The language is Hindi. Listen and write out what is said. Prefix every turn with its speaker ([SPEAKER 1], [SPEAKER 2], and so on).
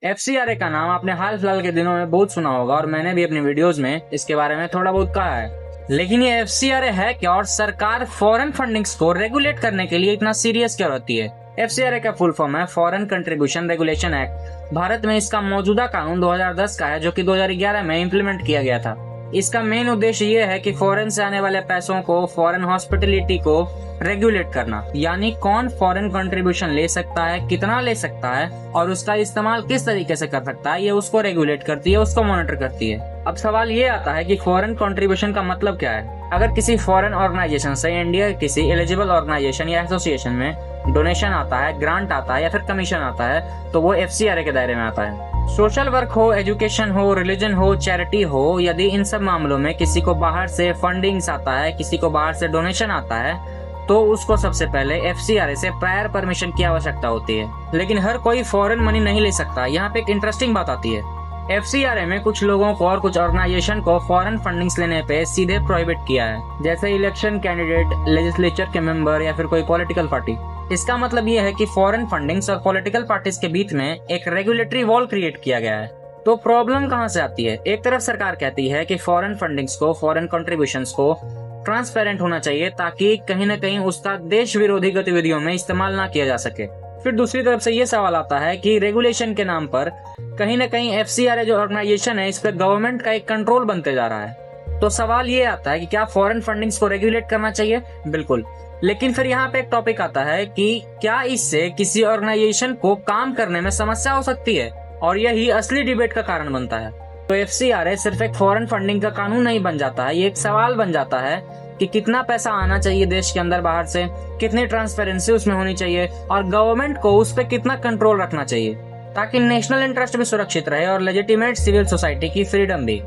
[SPEAKER 1] एफसीआरए का नाम आपने हाल फिलहाल के दिनों में बहुत सुना होगा और मैंने भी अपनी वीडियोस में इसके बारे में थोड़ा बहुत कहा है। लेकिन ये एफसीआरए है क्या और सरकार फॉरेन फंडिंग्स को रेगुलेट करने के लिए इतना सीरियस क्यों रहती है? एफसीआरए का फुल फॉर्म है foreign contribution regulation act. Bharat में इसका मौजूदा कानून 2010 का है जो कि 2011 में इम्प्लीमेंट किया गया था। इसका मेन उद्देश्य ये है कि फॉरेन से आने वाले पैसों को, फॉरेन हॉस्पिटलिटी को रेगुलेट करना, यानी कौन फॉरेन कंट्रीब्यूशन ले सकता है, कितना ले सकता है और उसका इस्तेमाल किस तरीके से कर सकता है, ये उसको रेगुलेट करती है, उसको मॉनिटर करती है। अब सवाल ये आता है कि फॉरेन कंट्रीब्यूशन का मतलब क्या है। अगर किसी फॉरेन ऑर्गेनाइजेशन से इंडिया किसी एलिजिबल ऑर्गेनाइजेशन या एसोसिएशन में डोनेशन आता है, ग्रांट आता है या फिर कमीशन आता है तो वो एफसीआरए के दायरे में आता है। सोशल वर्क हो, एजुकेशन हो, रिलीजन हो, चैरिटी हो, यदि इन सब मामलों में किसी को बाहर से फंडिंग्स आता है, किसी को बाहर से डोनेशन आता है तो उसको सबसे पहले एफसीआरए से प्रायर परमिशन की आवश्यकता होती है। लेकिन हर कोई फॉरेन मनी नहीं ले सकता। यहाँ पे एक इंटरेस्टिंग बात आती है। एफसीआरए में कुछ लोगों को और कुछ ऑर्गेनाइजेशन को फॉरेन फंडिंग्स लेने पे सीधे प्रोहिबिट किया है, जैसे इलेक्शन कैंडिडेट, लेजिस्लेचर के मेंबर या फिर कोई पॉलिटिकल पार्टी। इसका मतलब ये है कि फॉरेन फंडिंग्स और पॉलिटिकल पार्टीज के बीच में एक रेगुलेटरी वॉल क्रिएट किया गया है। तो प्रॉब्लम कहाँ से आती है? एक तरफ सरकार कहती है कि फॉरेन फंडिंग्स को, फॉरेन कंट्रीब्यूशंस को ट्रांसपेरेंट होना चाहिए ताकि कहीं न कहीं उसका देश विरोधी गतिविधियों में इस्तेमाल ना किया जा सके। फिर दूसरी तरफ से ये सवाल आता है कि रेगुलेशन के नाम पर कहीं न कहीं एफसीआरए जो ऑर्गेनाइजेशन है, इस पर गवर्नमेंट का एक कंट्रोल बनते जा रहा है। तो सवाल ये आता है कि क्या फॉरेन फंडिंग्स को रेगुलेट करना चाहिए? बिल्कुल। लेकिन फिर यहाँ पे एक टॉपिक आता है कि क्या इससे किसी ऑर्गेनाइजेशन को काम करने में समस्या हो सकती है, और यही असली डिबेट का कारण बनता है। तो एफसीआरए सिर्फ एक फॉरेन फंडिंग का कानून नहीं बन जाता है, ये एक सवाल बन जाता है कि कितना पैसा आना चाहिए देश के अंदर बाहर से, कितनी ट्रांसपेरेंसी उसमें होनी चाहिए और गवर्नमेंट को उस पर कितना कंट्रोल रखना चाहिए ताकि नेशनल इंटरेस्ट भी सुरक्षित रहे और लेजिटिमेट सिविल सोसाइटी की फ्रीडम भी।